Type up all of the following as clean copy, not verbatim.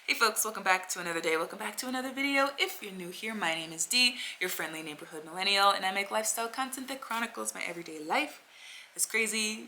Hey folks, welcome back to another day. Welcome back to another video. If you're new here, my name is Dee, your friendly neighborhood millennial, and I make lifestyle content that chronicles my everyday life. As crazy,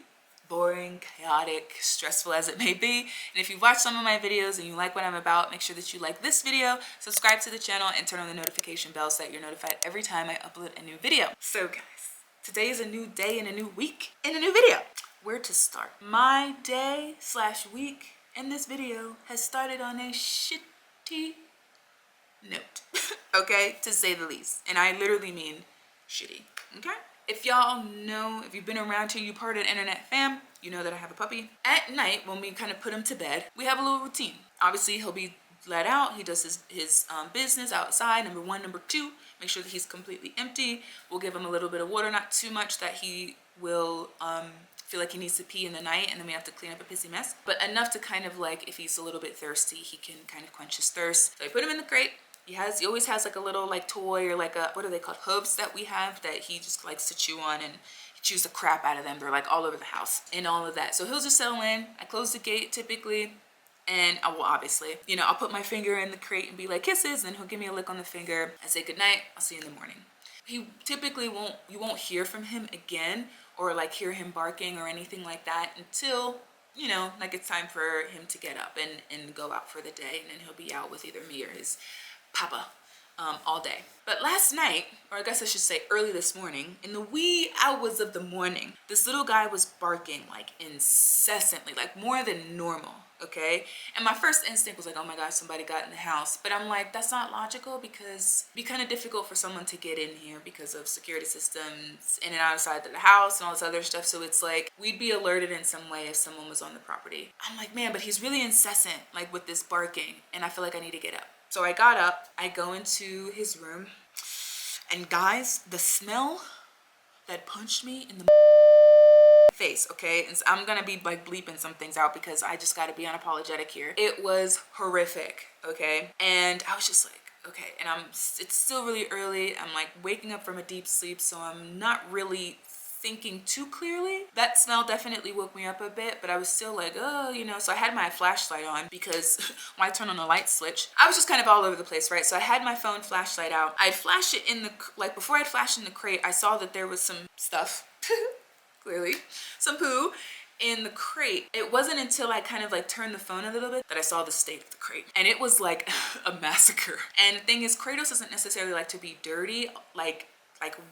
boring, chaotic, stressful as it may be. And if you've watched some of my videos and you like what I'm about, make sure that you like this video, subscribe to the channel, and turn on the notification bell so that you're notified every time I upload a new video. So guys, today is a new day and a new week and a new video. Where to start? My day / week in this video has started on a shitty note, okay, to say the least. And I literally mean shitty, okay? If y'all know, if you've been around here, you're part of the internet fam, you know that I have a puppy. At night, when we kind of put him to bed, we have a little routine. Obviously, he'll be let out. He does his business outside, number one. Number two, make sure that he's completely empty. We'll give him a little bit of water, not too much that he will feel like he needs to pee in the night and then we have to clean up a pissy mess, but enough to kind of like, if he's a little bit thirsty, he can kind of quench his thirst. So I put him in the crate. He always has like a little like toy or like a, what are they called, hooves that we have that he just likes to chew on, and he chews the crap out of them. They're like all over the house and all of that. So he'll just settle in. I close the gate typically, and I will obviously, you know, I'll put my finger in the crate and be like, kisses, and he'll give me a lick on the finger. I say goodnight, I'll see you in the morning. He typically you won't hear from him again or like hear him barking or anything like that until, you know, like it's time for him to get up and go out for the day, and then he'll be out with either me or his papa all day. But last night, or I guess I should say early this morning, in the wee hours of the morning, this little guy was barking like incessantly, like more than normal, okay? And my first instinct was like, oh my gosh, somebody got in the house. But I'm like, that's not logical, because it'd be kind of difficult for someone to get in here because of security systems in and outside of the house and all this other stuff. So it's like, we'd be alerted in some way if someone was on the property. I'm like, man, but he's really incessant, like with this barking, and I feel like I need to get up. So I got up, I go into his room, and guys, the smell that punched me in the face, okay? And so I'm gonna be like bleeping some things out because I just gotta be unapologetic here. It was horrific, okay? And I was just like, okay, and it's still really early. I'm like waking up from a deep sleep, so I'm not really thinking too clearly. That smell definitely woke me up a bit, but I was still like, oh, you know. So I had my flashlight on because when I turned on the light switch, I was just kind of all over the place, right? So I had my phone flashlight out. I flashed it in the, like before I'd flashed in the crate, I saw that there was some stuff, clearly, some poo in the crate. It wasn't until I kind of like turned the phone a little bit that I saw the state of the crate. And it was like a massacre. And the thing is, Kratos doesn't necessarily like to be dirty, like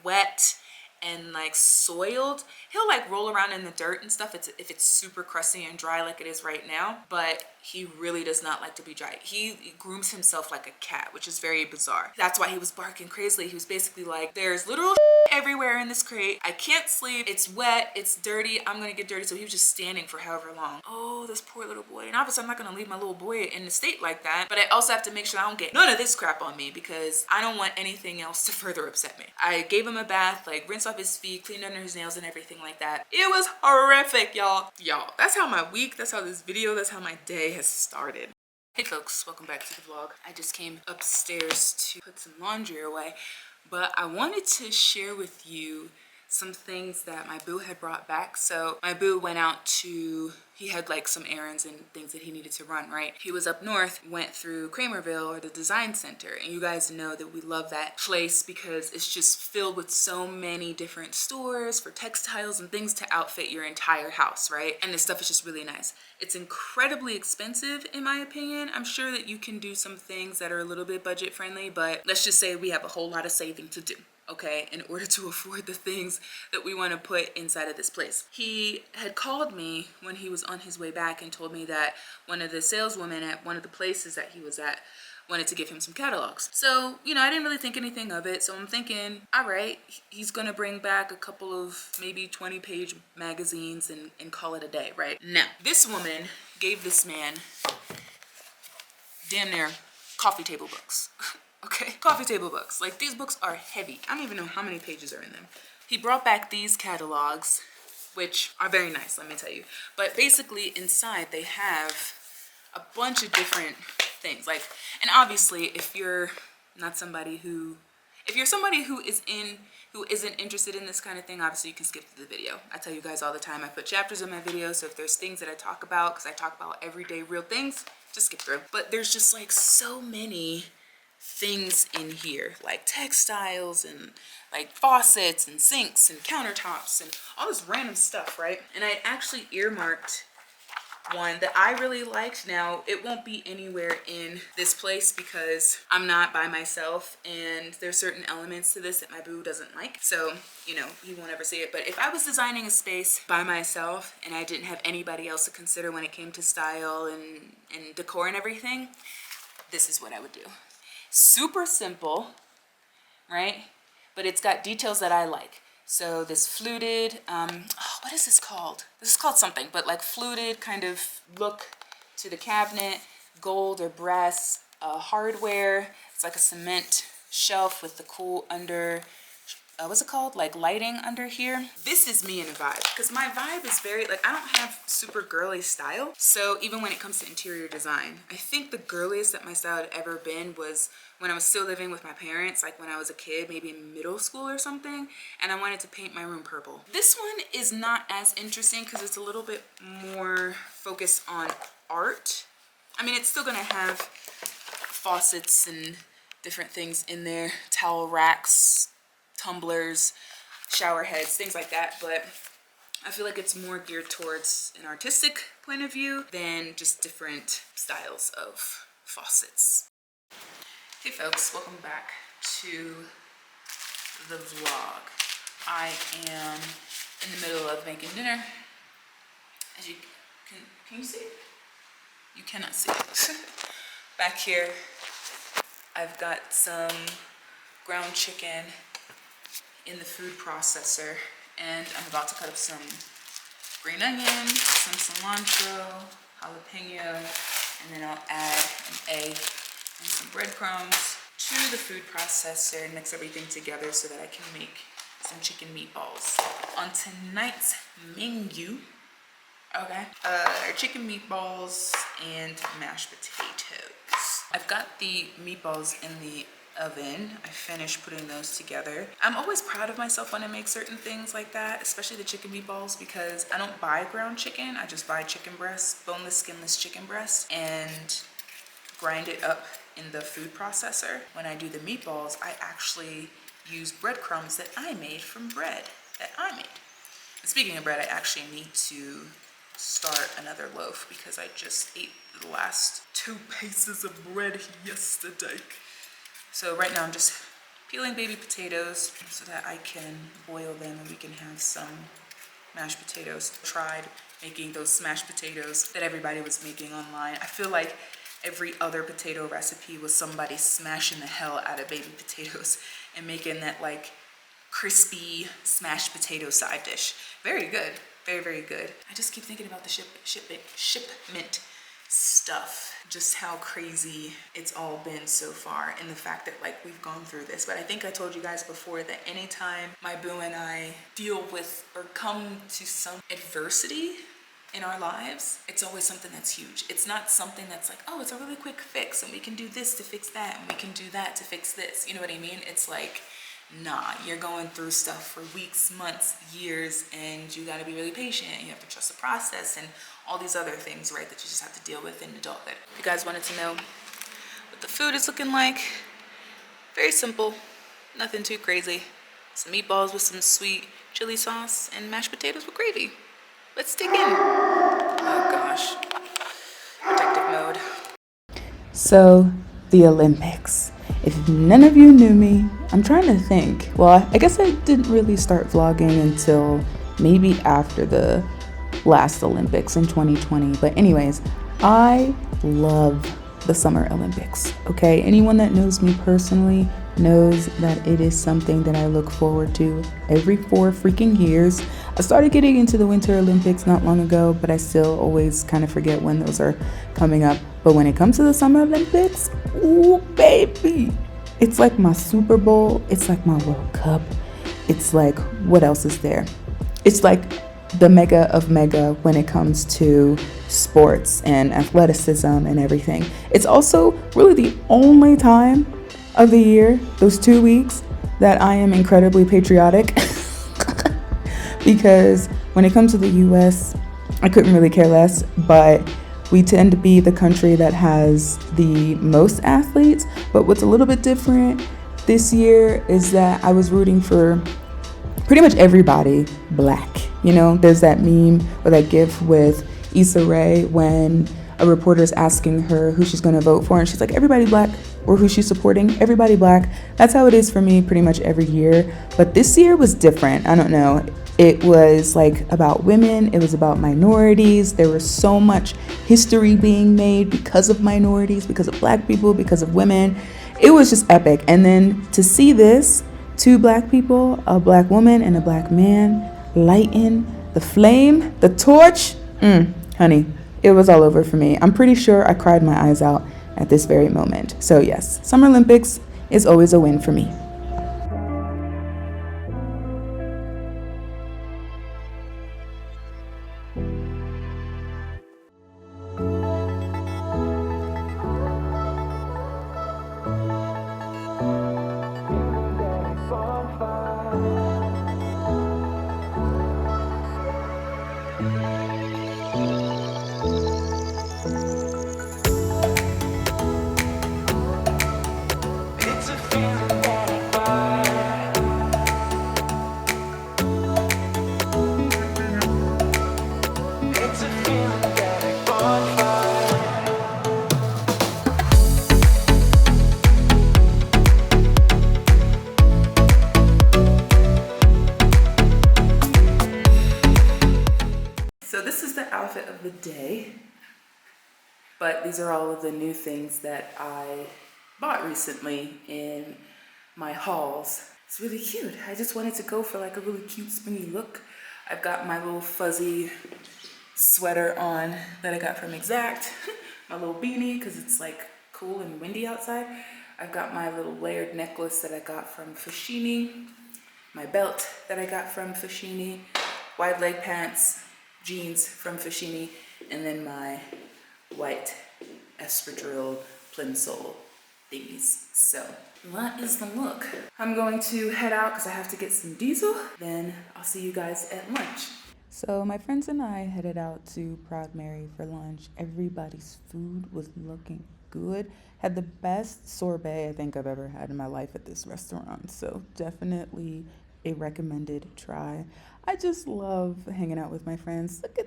wet and like soiled. He'll like roll around in the dirt and stuff if it's super crusty and dry like it is right now, but he really does not like to be dry. He grooms himself like a cat, which is very bizarre. That's why he was barking crazily. He was basically like, there's literal everywhere in this crate. I can't sleep. It's wet. It's dirty. I'm gonna get dirty. So he was just standing for however long. Oh, this poor little boy. And obviously I'm not gonna leave my little boy in a state like that, but I also have to make sure I don't get none of this crap on me because I don't want anything else to further upset me. I gave him a bath, like rinse off his feet, cleaned under his nails and everything like that. It was horrific, y'all. That's how my week, that's how this video, that's how my day has started. Hey folks, welcome back to the vlog. I just came upstairs to put some laundry away, but I wanted to share with you some things that my boo had brought back. So my boo went out he had like some errands and things that he needed to run, right? He was up north, went through Kramerville or the Design Center, and you guys know that we love that place because it's just filled with so many different stores for textiles and things to outfit your entire house, right? And this stuff is just really nice. It's incredibly expensive in my opinion. I'm sure that you can do some things that are a little bit budget friendly, but let's just say we have a whole lot of saving to do, okay, in order to afford the things that we want to put inside of this place. He had called me when he was on his way back and told me that one of the saleswomen at one of the places that he was at wanted to give him some catalogs. So, you know, I didn't really think anything of it. So I'm thinking, all right, he's gonna bring back a couple of maybe 20-page magazines and call it a day, right? Now, this woman gave this man damn near coffee table books. Okay, coffee table books. Like, these books are heavy. I don't even know how many pages are in them. He brought back these catalogs, which are very nice, let me tell you. But basically inside they have a bunch of different things. Like, and obviously if you're not somebody who, if you're somebody who isn't interested in this kind of thing, obviously you can skip through the video. I tell you guys all the time, I put chapters in my videos, so if there's things that I talk about, because I talk about everyday real things, just skip through. But there's just like so many things in here, like textiles and like faucets and sinks and countertops and all this random stuff, right? And I actually earmarked one that I really liked. Now, it won't be anywhere in this place because I'm not by myself, and there's certain elements to this that my boo doesn't like. So, you know, he won't ever see it. But if I was designing a space by myself and I didn't have anybody else to consider when it came to style and decor and everything, this is what I would do. Super simple, right? But it's got details that I like. So this fluted, what is this called? This is called something, but like fluted kind of look to the cabinet, gold or brass hardware. It's like a cement shelf with the cool under, what's it called? Like lighting under here. This is me in a vibe, because my vibe is very, like, I don't have super girly style. So even when it comes to interior design, I think the girliest that my style had ever been was when I was still living with my parents, like when I was a kid, maybe in middle school or something, and I wanted to paint my room purple. This one is not as interesting because it's a little bit more focused on art. I mean, it's still gonna have faucets and different things in there, towel racks, tumblers, shower heads, things like that, but I feel like it's more geared towards an artistic point of view than just different styles of faucets. Hey folks, welcome back to the vlog. I am in the middle of making dinner. As you can you see? You cannot see. Back here, I've got some ground chicken in the food processor, and I'm about to cut up some green onion, some cilantro, jalapeno, and then I'll add an egg and some breadcrumbs to the food processor and mix everything together so that I can make some chicken meatballs. On tonight's menu, okay, are chicken meatballs and mashed potatoes. I've got the meatballs in the oven. I finished putting those together. I'm always proud of myself when I make certain things like that, especially the chicken meatballs, because I don't buy ground chicken. I just buy chicken breast, boneless, skinless chicken breast, and grind it up in the food processor. When I do the meatballs, I actually use breadcrumbs that I made from bread that I made. And speaking of bread, I actually need to start another loaf because I just ate the last 2 pieces of bread yesterday. So right now I'm just peeling baby potatoes so that I can boil them and we can have some mashed potatoes. Tried making those smashed potatoes that everybody was making online. I feel like every other potato recipe was somebody smashing the hell out of baby potatoes and making that like crispy smashed potato side dish. Very good, very, very good. I just keep thinking about the shipment stuff, just how crazy it's all been so far, and the fact that like we've gone through this. But I think I told you guys before that anytime my boo and I deal with or come to some adversity in our lives, it's always something that's huge. It's not something that's like, oh, it's a really quick fix and we can do this to fix that and we can do that to fix this. You know what I mean? It's like, nah, you're going through stuff for weeks, months, years, and you gotta be really patient. You have to trust the process and all these other things, right, that you just have to deal with in adulthood. If you guys wanted to know what the food is looking like, very simple, nothing too crazy. Some meatballs with some sweet chili sauce and mashed potatoes with gravy. Let's dig in. Oh gosh, protective mode. So, the Olympics. If none of you knew me, I'm trying to think. Well, I guess I didn't really start vlogging until maybe after the last Olympics in 2020. But anyways, I love the Summer Olympics, okay? Anyone that knows me personally knows that it is something that I look forward to every 4 freaking years. I started getting into the Winter Olympics not long ago, but I still always kind of forget when those are coming up. But when it comes to the Summer Olympics, ooh, baby, it's like my Super Bowl. It's like my World Cup. It's like, what else is there? It's like the mega of mega when it comes to sports and athleticism and everything. It's also really the only time of the year, those 2 weeks, that I am incredibly patriotic. Because when it comes to the US, I couldn't really care less, but We tend to be the country that has the most athletes, but what's a little bit different this year is that I was rooting for pretty much everybody black. You know, there's that meme or that gif with Issa Rae when a reporter is asking her who she's going to vote for, and she's like, everybody black, or who she's supporting, everybody black. That's how it is for me pretty much every year. But this year was different. I don't know. It was like about women, it was about minorities. There was so much history being made because of minorities, because of black people, because of women. It was just epic. And then to see this, two black people, a black woman and a black man, lighten the flame, the torch, honey, it was all over for me. I'm pretty sure I cried my eyes out at this very moment. So yes, Summer Olympics is always a win for me. So this is the outfit of the day, but these are all of the new things that I bought recently in my hauls. It's really cute. I just wanted to go for like a really cute springy look. I've got my little fuzzy sweater on that I got from Exact, my little beanie because it's like cool and windy outside. I've got my little layered necklace that I got from Foschini, my belt that I got from Foschini, wide leg pants, jeans from Foschini, and then my white espadrille plimsoll thingies. So that is the look. I'm going to head out because I have to get some diesel. Then I'll see you guys at lunch. So my friends and I headed out to Proud Mary for lunch. Everybody's food was looking good. Had the best sorbet I think I've ever had in my life at this restaurant. So definitely a recommended try. I just love hanging out with my friends. Look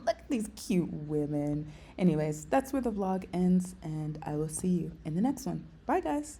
at these cute women. Anyways, that's where the vlog ends, and I will see you in the next one. Bye, guys.